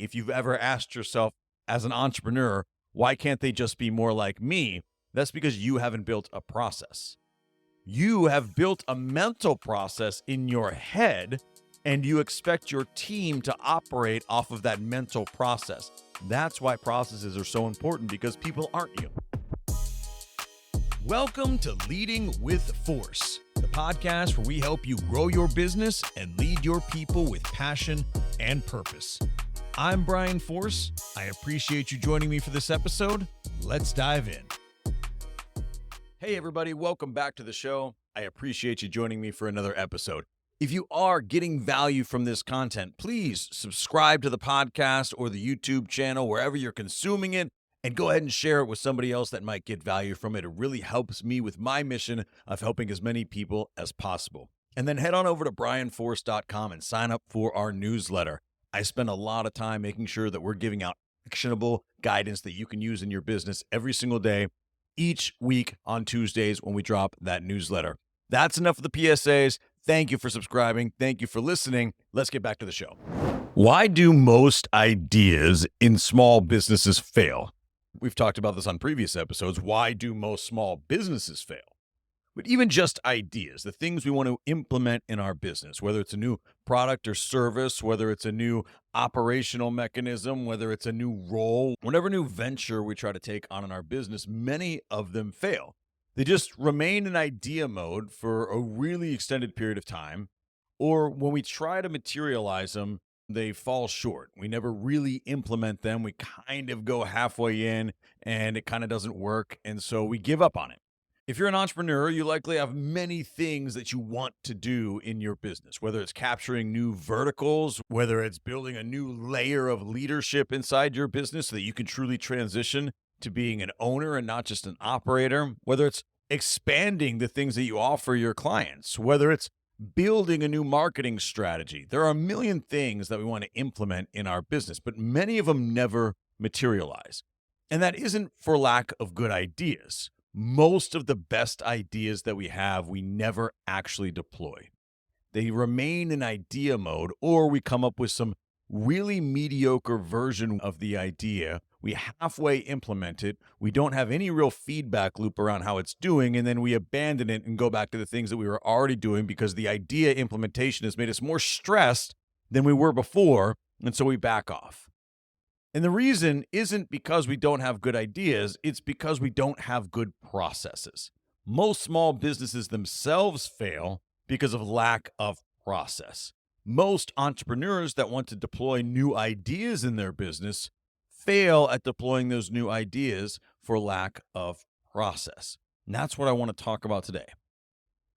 If you've ever asked yourself as an entrepreneur, why can't they just be more like me? That's because you haven't built a process. You have built a mental process in your head, and you expect your team to operate off of that mental process. That's why processes are so important, because people aren't you. Welcome to Leading with Force, the podcast where we help you grow your business and lead your people with passion and purpose. I'm Brian Force. I appreciate you joining me for this episode. Let's dive in. Hey everybody, welcome back to the show. I appreciate you joining me for another episode. If you are getting value from this content, please subscribe to the podcast or the YouTube channel, wherever you're consuming it, and go ahead and share it with somebody else that might get value from it. It really helps me with my mission of helping as many people as possible. And then head on over to brianforce.com and sign up for our newsletter. I spend a lot of time making sure that we're giving out actionable guidance that you can use in your business every single day, each week on Tuesdays when we drop that newsletter. That's enough of the PSAs. Thank you for subscribing. Thank you for listening. Let's get back to the show. Why do most ideas in small businesses fail? We've talked about this on previous episodes. Why do most small businesses fail? But even just ideas, the things we want to implement in our business, whether it's a new product or service, whether it's a new operational mechanism, whether it's a new role, whatever new venture we try to take on in our business, many of them fail. They just remain in idea mode for a really extended period of time, or when we try to materialize them, they fall short. We never really implement them. We kind of go halfway in and it kind of doesn't work, and so we give up on it. If you're an entrepreneur, you likely have many things that you want to do in your business, whether it's capturing new verticals, whether it's building a new layer of leadership inside your business so that you can truly transition to being an owner and not just an operator, whether it's expanding the things that you offer your clients, whether it's building a new marketing strategy. There are a million things that we want to implement in our business, but many of them never materialize. And that isn't for lack of good ideas. Most of the best ideas that we have, we never actually deploy. They remain in idea mode, or we come up with some really mediocre version of the idea. We halfway implement it. We don't have any real feedback loop around how it's doing, and then we abandon it and go back to the things that we were already doing because the idea implementation has made us more stressed than we were before, and so we back off. And the reason isn't because we don't have good ideas, it's because we don't have good processes. Most small businesses themselves fail because of lack of process. Most entrepreneurs that want to deploy new ideas in their business fail at deploying those new ideas for lack of process. And that's what I want to talk about today.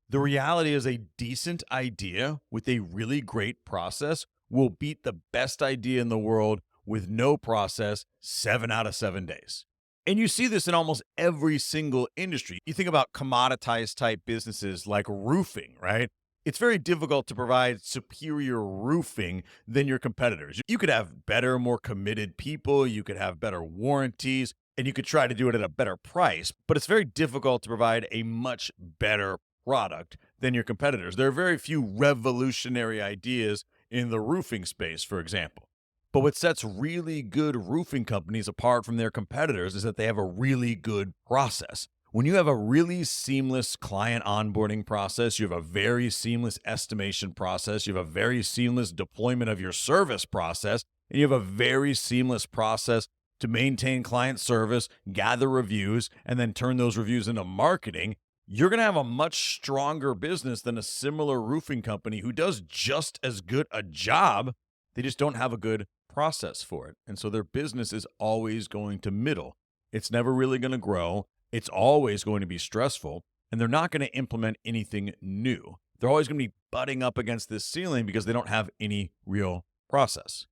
The reality is a decent idea with a really great process will beat the best idea in the world with no process 7 out of 7 days. And you see this in almost every single industry. You think about commoditized type businesses like roofing, right? It's very difficult to provide superior roofing than your competitors. You could have better, more committed people, you could have better warranties, and you could try to do it at a better price, but it's very difficult to provide a much better product than your competitors. There are very few revolutionary ideas in the roofing space, for example. But what sets really good roofing companies apart from their competitors is that they have a really good process. When you have a really seamless client onboarding process, you have a very seamless estimation process, you have a very seamless deployment of your service process, and you have a very seamless process to maintain client service, gather reviews, and then turn those reviews into marketing, you're going to have a much stronger business than a similar roofing company who does just as good a job. They just don't have a good process for it. And so their business is always going to middle. It's never really going to grow. It's always going to be stressful, and they're not going to implement anything new. They're always going to be butting up against this ceiling because they don't have any real process.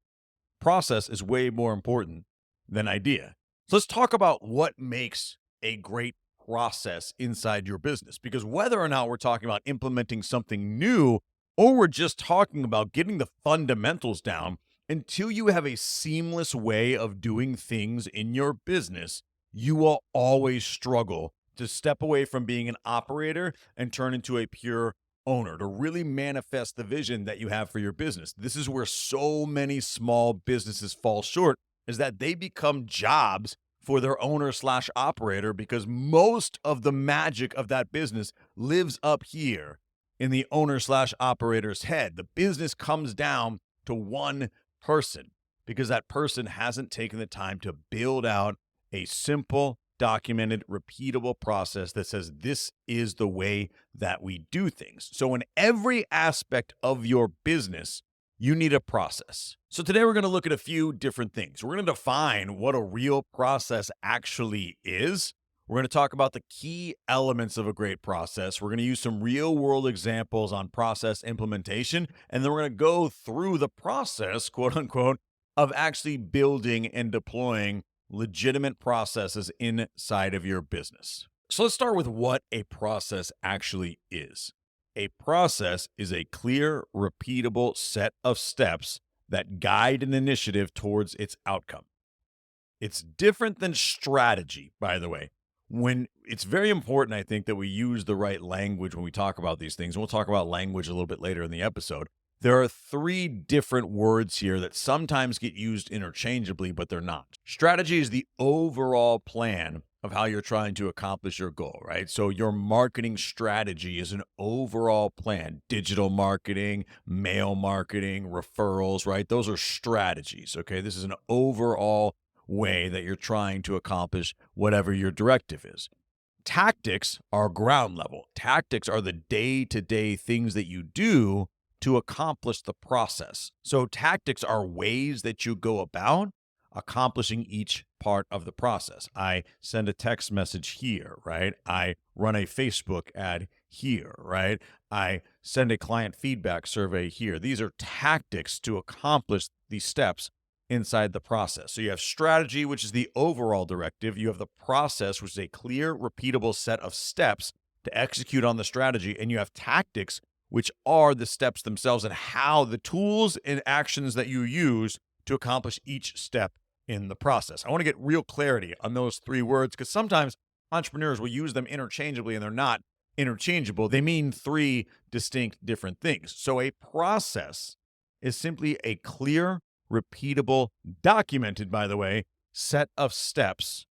Process is way more important than idea. So let's talk about what makes a great process inside your business, because whether or not we're talking about implementing something new or we're just talking about getting the fundamentals down, until you have a seamless way of doing things in your business, you will always struggle to step away from being an operator and turn into a pure owner to really manifest the vision that you have for your business. This is where so many small businesses fall short, is that they become jobs for their owner slash operator, because most of the magic of that business lives up here in the owner slash operator's head. The business comes down to one person because that person hasn't taken the time to build out a simple, documented, repeatable process that says this is the way that we do things. So in every aspect of your business, you need a process. So today we're going to look at a few different things. We're going to define what a real process actually is. We're going to talk about the key elements of a great process. We're going to use some real world examples on process implementation. And then we're going to go through the process, quote unquote, of actually building and deploying legitimate processes inside of your business. So let's start with what a process actually is. A process is a clear, repeatable set of steps that guide an initiative towards its outcome. It's different than strategy, by the way. When it's very important, I think, that we use the right language when we talk about these things. And we'll talk about language a little bit later in the episode. There are three different words here that sometimes get used interchangeably, but they're not. Strategy is the overall plan of how you're trying to accomplish your goal, right? So your marketing strategy is an overall plan. Digital marketing, mail marketing, referrals, right? Those are strategies, okay? This is an overall way that you're trying to accomplish whatever your directive is. Tactics are ground level. Tactics are the day-to-day things that you do to accomplish the process. So tactics are ways that you go about accomplishing each part of the process. I send a text message here, right? I run a Facebook ad here, right? I send a client feedback survey here. These are tactics to accomplish these steps inside the process. So you have strategy, which is the overall directive. You have the process, which is a clear, repeatable set of steps to execute on the strategy. And you have tactics, which are the steps themselves and how the tools and actions that you use to accomplish each step in the process. I want to get real clarity on those three words, because sometimes entrepreneurs will use them interchangeably and they're not interchangeable. They mean three distinct different things. So a process is simply a clear, repeatable, documented, by the way, set of steps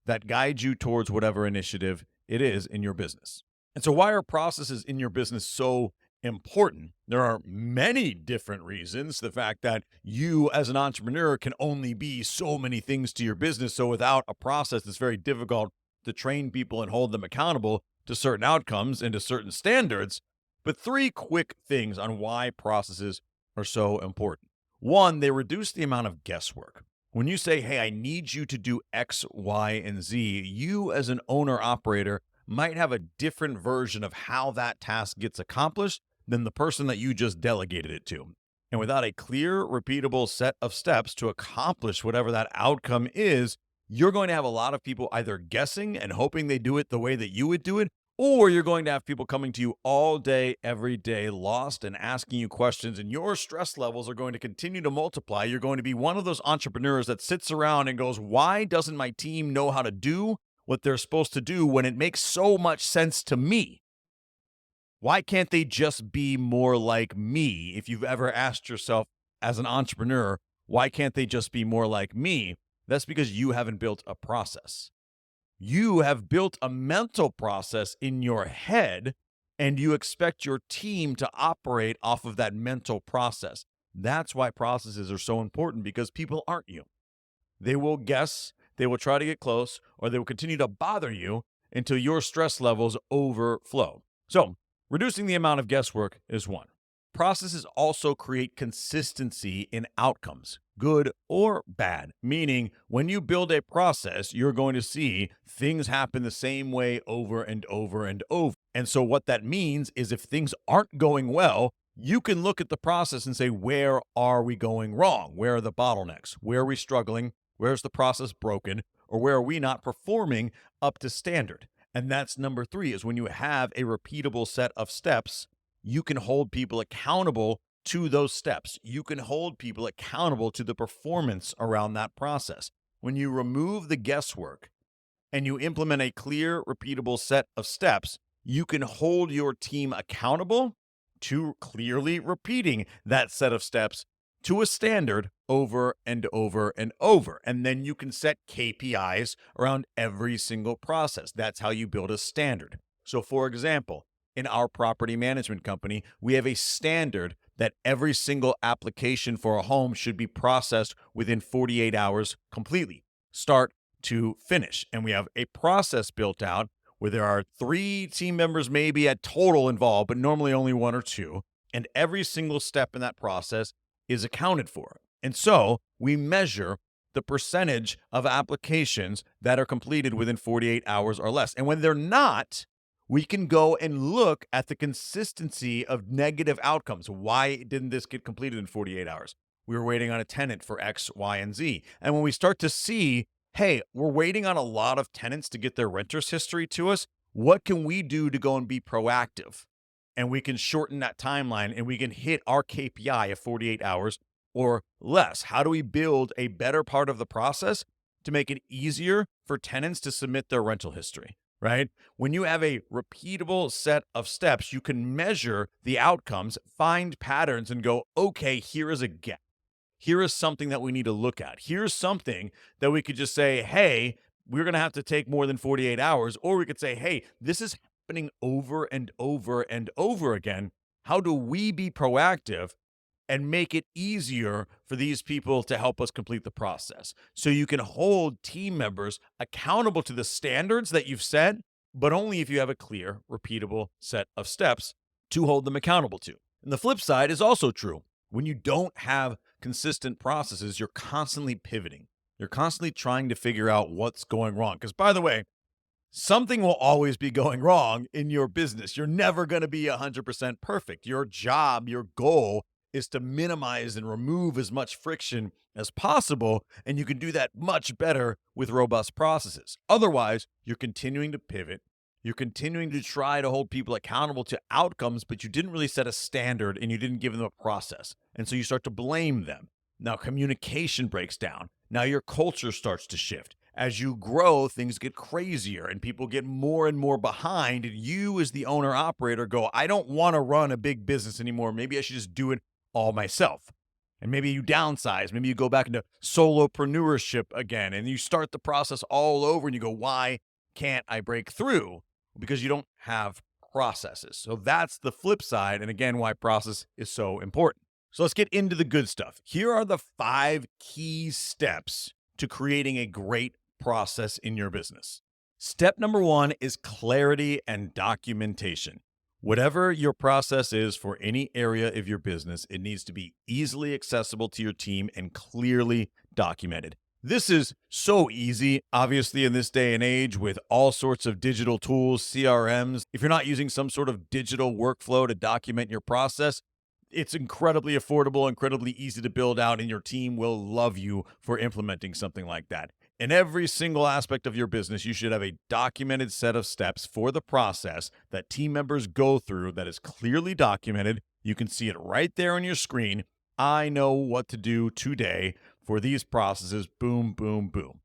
that guide you towards whatever initiative it is in your business. And so why are processes in your business so important? There are many different reasons. The fact that you as an entrepreneur can only be so many things to your business. So without a process, it's very difficult to train people and hold them accountable to certain outcomes and to certain standards. But three quick things on why processes are so important. One, they reduce the amount of guesswork. When you say, hey, I need you to do X, Y, and Z, you as an owner operator might have a different version of how that task gets accomplished than the person that you just delegated it to. And without a clear, repeatable set of steps to accomplish whatever that outcome is, you're going to have a lot of people either guessing and hoping they do it the way that you would do it, or you're going to have people coming to you all day, every day, lost and asking you questions, and your stress levels are going to continue to multiply. You're going to be one of those entrepreneurs that sits around and goes, why doesn't my team know how to do what they're supposed to do when it makes so much sense to me? Why can't they just be more like me? If you've ever asked yourself as an entrepreneur, why can't they just be more like me? That's because you haven't built a process. You have built a mental process in your head, and you expect your team to operate off of that mental process. That's why processes are so important, because people aren't you. They will guess, they will try to get close, or they will continue to bother you until your stress levels overflow. So, reducing the amount of guesswork is one. Processes also create consistency in outcomes, good or bad, meaning when you build a process, you're going to see things happen the same way over and over and over. And so what that means is if things aren't going well, you can look at the process and say, where are we going wrong? Where are the bottlenecks? Where are we struggling? Where's the process broken? Or where are we not performing up to standard? And that's number three, is when you have a repeatable set of steps, you can hold people accountable to those steps. You can hold people accountable to the performance around that process. When you remove the guesswork and you implement a clear, repeatable set of steps, you can hold your team accountable to clearly repeating that set of steps to a standard over and over and over. And then you can set KPIs around every single process. That's how you build a standard. So, for example, in our property management company, we have a standard that every single application for a home should be processed within 48 hours completely, start to finish. And we have a process built out where there are 3 team members maybe at total involved, but normally only 1 or 2. And every single step in that process is accounted for. And so we measure the percentage of applications that are completed within 48 hours or less. And when they're not, we can go and look at the consistency of negative outcomes. Why didn't this get completed in 48 hours? We were waiting on a tenant for X, Y, and Z. And when we start to see, hey, we're waiting on a lot of tenants to get their renter's history to us, what can we do to go and be proactive? And we can shorten that timeline and we can hit our KPI of 48 hours or less. How do we build a better part of the process to make it easier for tenants to submit their rental history? Right? When you have a repeatable set of steps, you can measure the outcomes, find patterns, and go, okay, here is a gap. Here is something that we need to look at. Here's something that we could just say, hey, we're going to have to take more than 48 hours. Or we could say, hey, this is happening over and over and over again. How do we be proactive and make it easier for these people to help us complete the process? So you can hold team members accountable to the standards that you've set, but only if you have a clear, repeatable set of steps to hold them accountable to. And the flip side is also true. When you don't have consistent processes, you're constantly pivoting. You're constantly trying to figure out what's going wrong. Because, by the way, something will always be going wrong in your business. You're never going to be 100% perfect. Your job, your goal is to minimize and remove as much friction as possible, and you can do that much better with robust processes. Otherwise, you're continuing to pivot. You're continuing to try to hold people accountable to outcomes, but you didn't really set a standard and you didn't give them a process. And so you start to blame them. Now communication breaks down. Now your culture starts to shift. As you grow, things get crazier and people get more and more behind. And you, as the owner operator, go, I don't want to run a big business anymore. Maybe I should just do it all myself. And maybe you downsize. Maybe you go back into solopreneurship again and you start the process all over and you go, why can't I break through? Because you don't have processes. So that's the flip side. And again, why process is so important. So let's get into the good stuff. Here are the 5 key steps to creating a great process in your business. Step number 1 is clarity and documentation. Whatever your process is for any area of your business, it needs to be easily accessible to your team and clearly documented. This is so easy, obviously, in this day and age with all sorts of digital tools, CRMs. If you're not using some sort of digital workflow to document your process, it's incredibly affordable, incredibly easy to build out, and your team will love you for implementing something like that. In every single aspect of your business, you should have a documented set of steps for the process that team members go through that is clearly documented. You can see it right there on your screen. I know what to do today for these processes. Boom, boom, boom.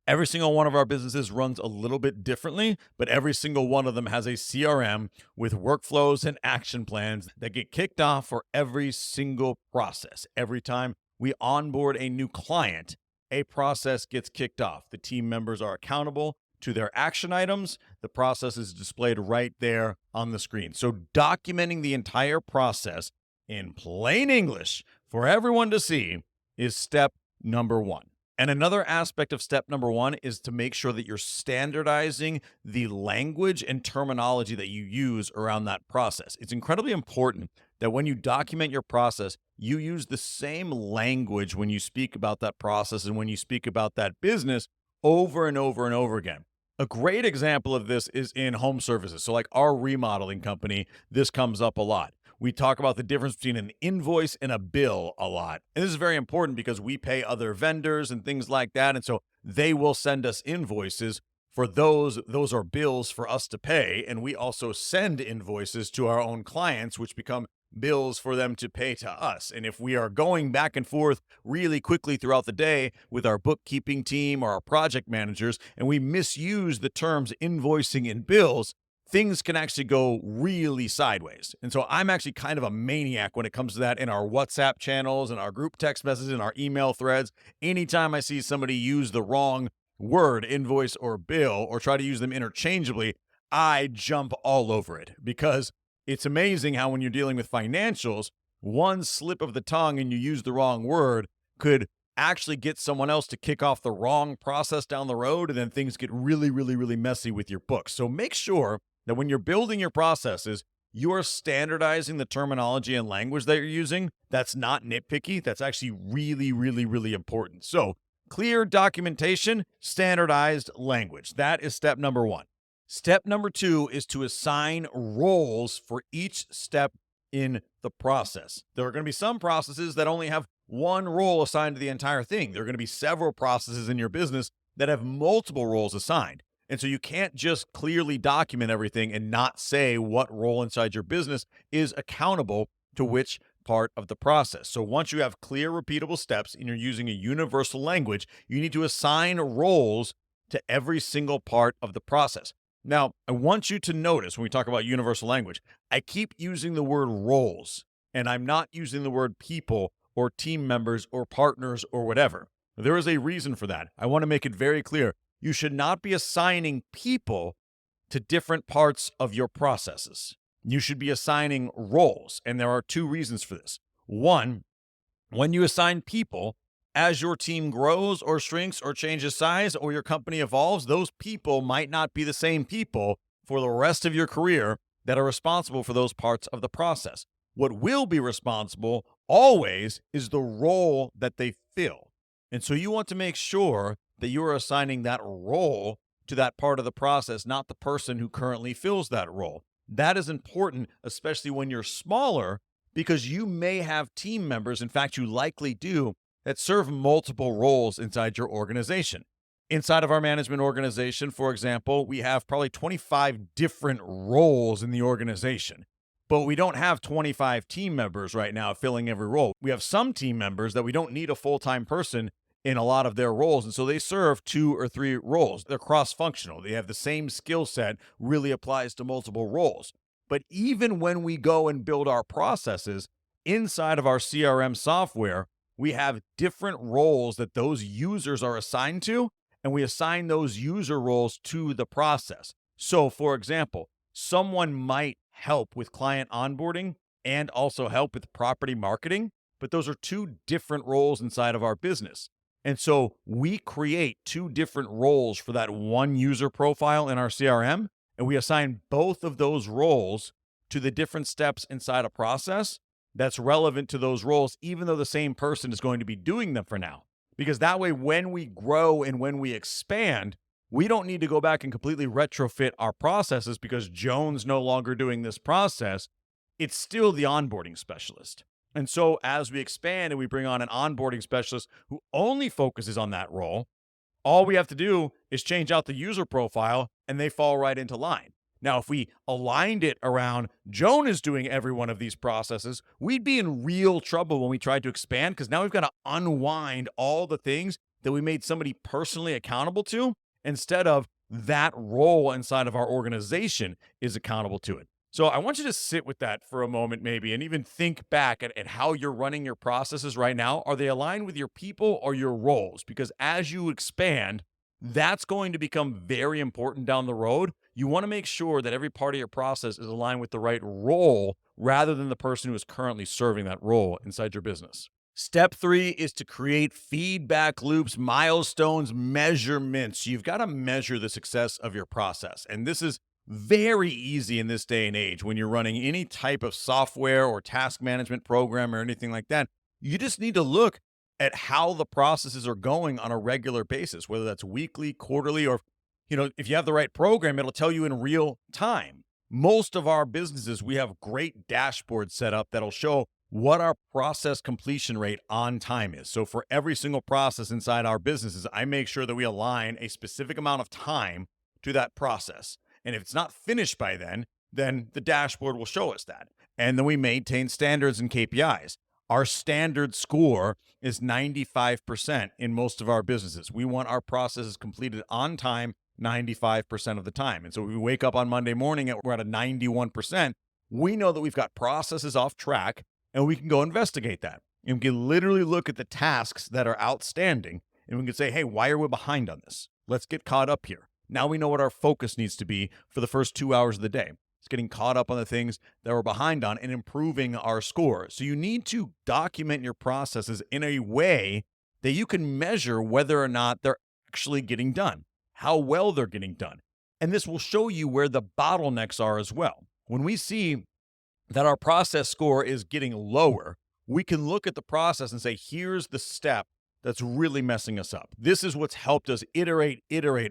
Every single one of our businesses runs a little bit differently, but every single one of them has a CRM with workflows and action plans that get kicked off for every single process. Every time we onboard a new client, a process gets kicked off. The team members are accountable to their action items. The process is displayed right there on the screen. So documenting the entire process in plain English for everyone to see is step number 1. And another aspect of step number 1 is to make sure that you're standardizing the language and terminology that you use around that process. It's incredibly important that when you document your process, you use the same language when you speak about that process and when you speak about that business over and over and over again. A great example of this is in home services. So like our remodeling company, this comes up a lot. We talk about the difference between an invoice and a bill a lot. And this is very important because we pay other vendors and things like that. And so they will send us invoices for those are bills for us to pay. And we also send invoices to our own clients, which become bills for them to pay to us. And if we are going back and forth really quickly throughout the day with our bookkeeping team or our project managers, and we misuse the terms invoicing and bills, things can actually go really sideways. And so I'm actually kind of a maniac when it comes to that in our WhatsApp channels and our group text messages and our email threads. Anytime I see somebody use the wrong word, invoice or bill, or try to use them interchangeably, I jump all over it, because it's amazing how when you're dealing with financials, one slip of the tongue and you use the wrong word could actually get someone else to kick off the wrong process down the road, and then things get really, really, really messy with your books. So make sure that when you're building your processes, you are standardizing the terminology and language that you're using. That's not nitpicky. That's actually really, really, really important. So clear documentation, standardized language. That is step number one. Step number two is to assign roles for each step in the process. There are going to be some processes that only have one role assigned to the entire thing. There are going to be several processes in your business that have multiple roles assigned. And so you can't just clearly document everything and not say what role inside your business is accountable to which part of the process. So once you have clear, repeatable steps and you're using a universal language, you need to assign roles to every single part of the process. Now, I want you to notice when we talk about universal language, I keep using the word roles, and I'm not using the word people or team members or partners or whatever. There is a reason for that. I want to make it very clear. You should not be assigning people to different parts of your processes. You should be assigning roles, and there are two reasons for this. One, when you assign people, as your team grows or shrinks or changes size or your company evolves, those people might not be the same people for the rest of your career that are responsible for those parts of the process. What will be responsible always is the role that they fill. And so you want to make sure that you are assigning that role to that part of the process, not the person who currently fills that role. That is important, especially when you're smaller, because you may have team members, in fact, you likely do, that serve multiple roles inside your organization. Inside of our management organization, for example, we have probably 25 different roles in the organization, but we don't have 25 team members right now filling every role. We have some team members that we don't need a full-time person in a lot of their roles, and so they serve 2 or 3 roles. They're cross-functional. They have the same skill set, really applies to multiple roles. But even when we go and build our processes inside of our CRM software, we have different roles that those users are assigned to, and we assign those user roles to the process. So, for example, someone might help with client onboarding and also help with property marketing, but those are 2 different roles inside of our business. And so we create 2 different roles for that one user profile in our CRM, and we assign both of those roles to the different steps inside a process that's relevant to those roles, even though the same person is going to be doing them for now. Because that way, when we grow and when we expand, we don't need to go back and completely retrofit our processes because Joan's no longer doing this process. It's still the onboarding specialist. And so as we expand and we bring on an onboarding specialist who only focuses on that role, all we have to do is change out the user profile and they fall right into line. Now, if we aligned it around Joan is doing every one of these processes, we'd be in real trouble when we tried to expand, because now we've got to unwind all the things that we made somebody personally accountable to, instead of that role inside of our organization is accountable to it. So I want you to sit with that for a moment maybe, and even think back at how you're running your processes right now. Are they aligned with your people or your roles? Because as you expand, that's going to become very important down the road. You want to make sure that every part of your process is aligned with the right role rather than the person who is currently serving that role inside your business. Step 3 is to create feedback loops, milestones, measurements. You've got to measure the success of your process. And this is very easy in this day and age when you're running any type of software or task management program or anything like that. You just need to look at how the processes are going on a regular basis, whether that's weekly, quarterly, or if you have the right program, it'll tell you in real time. Most of our businesses, we have great dashboards set up that'll show what our process completion rate on time is. So for every single process inside our businesses, I make sure that we align a specific amount of time to that process. And if it's not finished by then the dashboard will show us that. And then we maintain standards and KPIs. Our standard score is 95% in most of our businesses. We want our processes completed on time, 95% of the time. And so we wake up on Monday morning and we're at a 91%. We know that we've got processes off track and we can go investigate that. And we can literally look at the tasks that are outstanding and we can say, hey, why are we behind on this? Let's get caught up here. Now we know what our focus needs to be for the first 2 hours of the day. It's getting caught up on the things that we're behind on and improving our score. So you need to document your processes in a way that you can measure whether or not they're actually getting done, how well they're getting done. And this will show you where the bottlenecks are as well. When we see that our process score is getting lower, we can look at the process and say, here's the step that's really messing us up. This is what's helped us iterate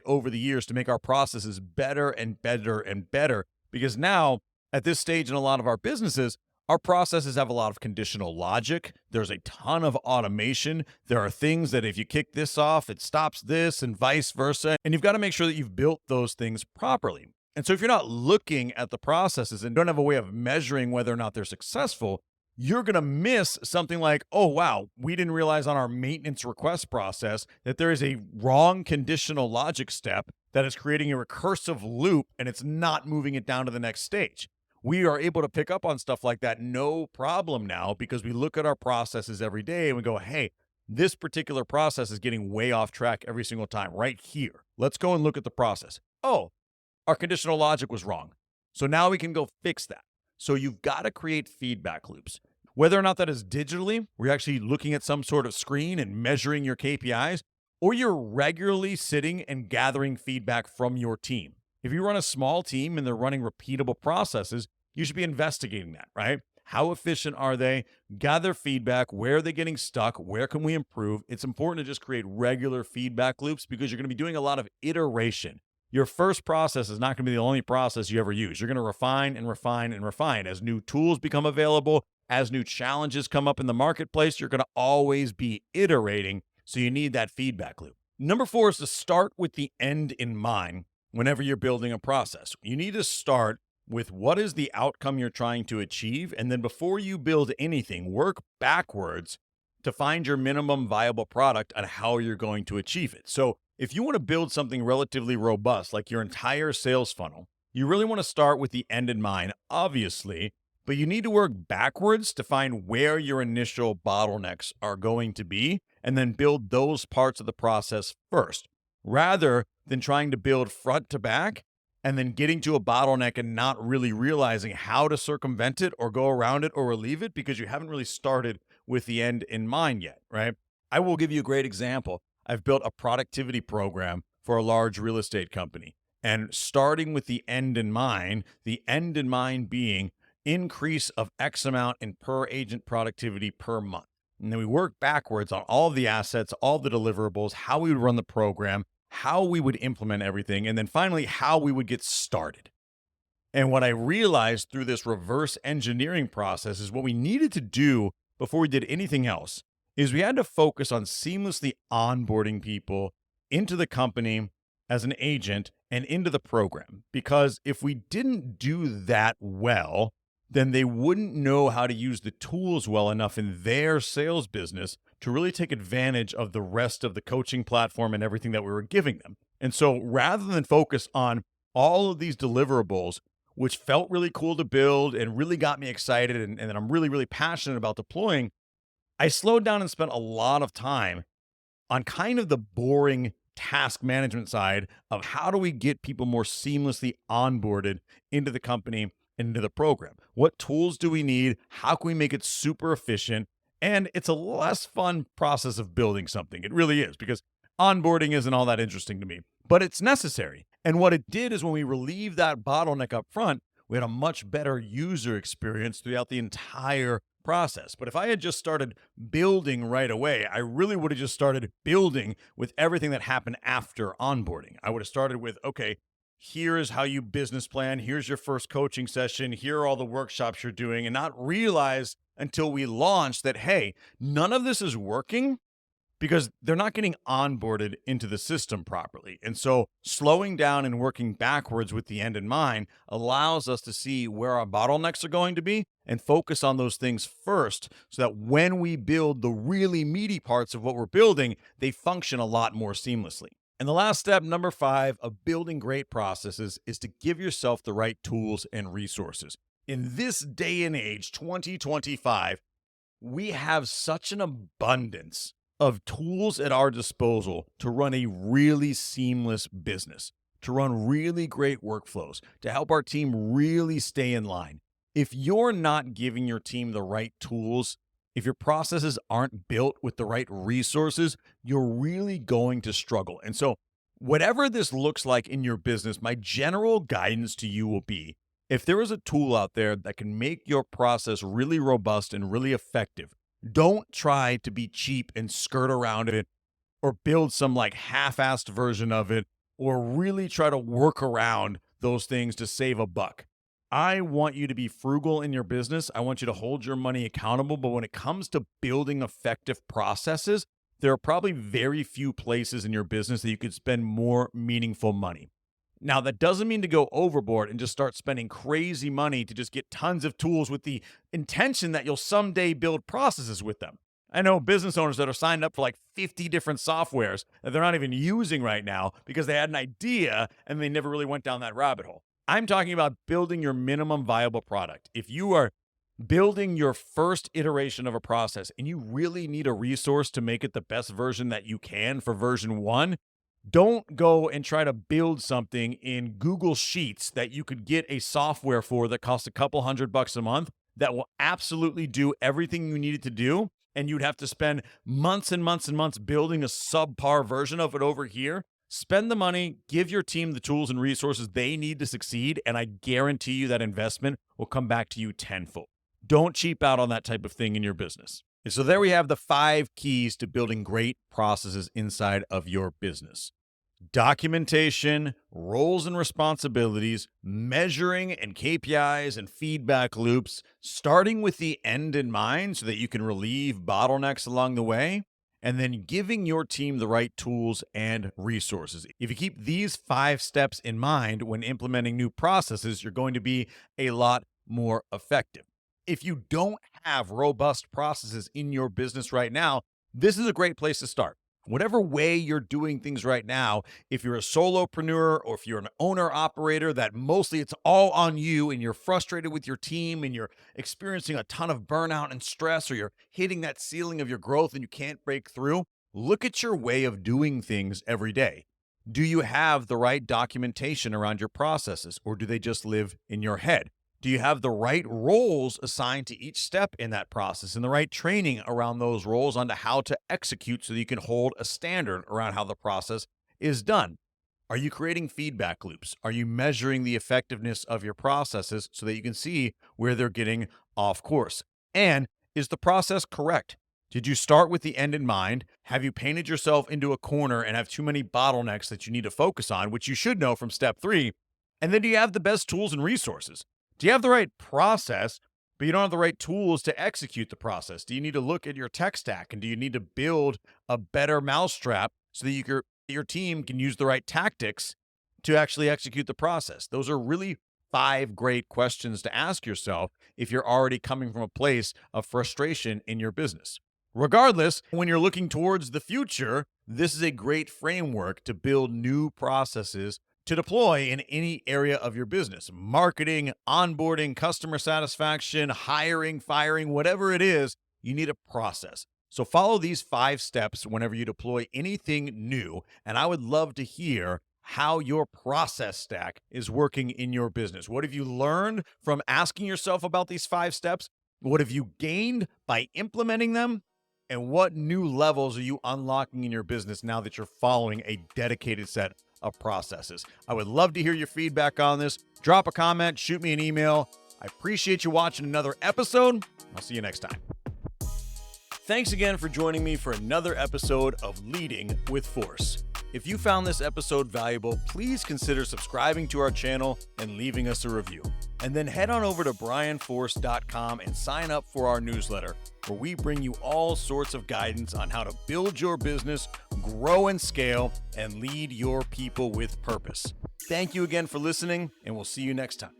over the years to make our processes better and better and better. Because now, at this stage in a lot of our businesses, our processes have a lot of conditional logic. There's a ton of automation. There are things that if you kick this off, it stops this and vice versa. And you've got to make sure that you've built those things properly. And so if you're not looking at the processes and don't have a way of measuring whether or not they're successful, you're going to miss something like, oh, wow, we didn't realize on our maintenance request process that there is a wrong conditional logic step that is creating a recursive loop and it's not moving it down to the next stage. We are able to pick up on stuff like that no problem now because we look at our processes every day and we go, hey, this particular process is getting way off track every single time right here. Let's go and look at the process. Oh, our conditional logic was wrong. So now we can go fix that. So you've got to create feedback loops. Whether or not that is digitally, where you're actually looking at some sort of screen and measuring your KPIs, or you're regularly sitting and gathering feedback from your team. If you run a small team and they're running repeatable processes, you should be investigating that, right? How efficient are they? Gather feedback. Where are they getting stuck? Where can we improve? It's important to just create regular feedback loops because you're going to be doing a lot of iteration. Your first process is not going to be the only process you ever use. You're going to refine and refine and refine. As new tools become available, as new challenges come up in the marketplace, you're going to always be iterating. So you need that feedback loop. Number 4 is to start with the end in mind whenever you're building a process. You need to start with what is the outcome you're trying to achieve. And then before you build anything, work backwards to find your minimum viable product and how you're going to achieve it. So if you want to build something relatively robust, like your entire sales funnel, you really want to start with the end in mind, obviously, but you need to work backwards to find where your initial bottlenecks are going to be and then build those parts of the process first, rather than trying to build front to back and then getting to a bottleneck and not really realizing how to circumvent it or go around it or relieve it because you haven't really started with the end in mind yet, right? I will give you a great example. I've built a productivity program for a large real estate company, and starting with the end in mind being increase of X amount in per agent productivity per month. And then we work backwards on all of the assets, all the deliverables, how we would run the program, how we would implement everything, and then finally, how we would get started. And what I realized through this reverse engineering process is what we needed to do before we did anything else is we had to focus on seamlessly onboarding people into the company as an agent and into the program. Because if we didn't do that well, then they wouldn't know how to use the tools well enough in their sales business to really take advantage of the rest of the coaching platform and everything that we were giving them. And so rather than focus on all of these deliverables, which felt really cool to build and really got me excited and that I'm really, really passionate about deploying, I slowed down and spent a lot of time on kind of the boring task management side of how do we get people more seamlessly onboarded into the company, into the program. What tools do we need? How can we make it super efficient? And it's a less fun process of building something. It really is, because onboarding isn't all that interesting to me, but it's necessary. And what it did is when we relieved that bottleneck up front, we had a much better user experience throughout the entire process. But if I had just started building right away, I really would have just started building with everything that happened after onboarding. I would have started with, okay, here is how you business plan. Here's your first coaching session. Here are all the workshops you're doing, and not realize until we launched that, hey, none of this is working because they're not getting onboarded into the system properly. And so slowing down and working backwards with the end in mind allows us to see where our bottlenecks are going to be and focus on those things first so that when we build the really meaty parts of what we're building, they function a lot more seamlessly. And the last step, number 5, of building great processes is to give yourself the right tools and resources. In this day and age, 2025, we have such an abundance of tools at our disposal to run a really seamless business, to run really great workflows, to help our team really stay in line. If you're not giving your team the right tools, if your processes aren't built with the right resources, you're really going to struggle. And so, whatever this looks like in your business, my general guidance to you will be, if there is a tool out there that can make your process really robust and really effective, don't try to be cheap and skirt around it or build some like half-assed version of it or really try to work around those things to save a buck. I want you to be frugal in your business. I want you to hold your money accountable. But when it comes to building effective processes, there are probably very few places in your business that you could spend more meaningful money. Now, that doesn't mean to go overboard and just start spending crazy money to just get tons of tools with the intention that you'll someday build processes with them. I know business owners that are signed up for like 50 different softwares that they're not even using right now because they had an idea and they never really went down that rabbit hole. I'm talking about building your minimum viable product. If you are building your first iteration of a process and you really need a resource to make it the best version that you can for version 1, don't go and try to build something in Google Sheets that you could get a software for that costs a couple $100 a month that will absolutely do everything you need it to do. And you'd have to spend months and months and months building a subpar version of it over here. Spend the money, give your team the tools and resources they need to succeed, and I guarantee you that investment will come back to you tenfold. Don't cheap out on that type of thing in your business. And so there we have the 5 keys to building great processes inside of your business. Documentation, roles and responsibilities, measuring and KPIs and feedback loops, starting with the end in mind so that you can relieve bottlenecks along the way, and then giving your team the right tools and resources. If you keep these 5 steps in mind when implementing new processes, you're going to be a lot more effective. If you don't have robust processes in your business right now, this is a great place to start. Whatever way you're doing things right now, if you're a solopreneur or if you're an owner-operator that mostly it's all on you and you're frustrated with your team and you're experiencing a ton of burnout and stress or you're hitting that ceiling of your growth and you can't break through, look at your way of doing things every day. Do you have the right documentation around your processes or do they just live in your head? Do you have the right roles assigned to each step in that process and the right training around those roles onto how to execute so that you can hold a standard around how the process is done? Are you creating feedback loops? Are you measuring the effectiveness of your processes so that you can see where they're getting off course? And is the process correct? Did you start with the end in mind? Have you painted yourself into a corner and have too many bottlenecks that you need to focus on, which you should know from step 3? And then do you have the best tools and resources? Do you have the right process, but you don't have the right tools to execute the process? Do you need to look at your tech stack and do you need to build a better mousetrap so that your team can use the right tactics to actually execute the process? Those are really 5 great questions to ask yourself if you're already coming from a place of frustration in your business. Regardless, when you're looking towards the future, this is a great framework to build new processes to deploy in any area of your business. Marketing, onboarding, customer satisfaction, hiring, firing, whatever it is, you need a process. So follow these 5 steps whenever you deploy anything new, and I would love to hear how your process stack is working in your business. What have you learned from asking yourself about these 5 steps? What have you gained by implementing them? And what new levels are you unlocking in your business now that you're following a dedicated set of processes? I would love to hear your feedback on this. Drop a comment, shoot me an email. I appreciate you watching another episode. I'll see you next time. Thanks again for joining me for another episode of Leading with Force. If you found this episode valuable, please consider subscribing to our channel and leaving us a review. And then head on over to brianforce.com and sign up for our newsletter, where we bring you all sorts of guidance on how to build your business, grow and scale, and lead your people with purpose. Thank you again for listening, and we'll see you next time.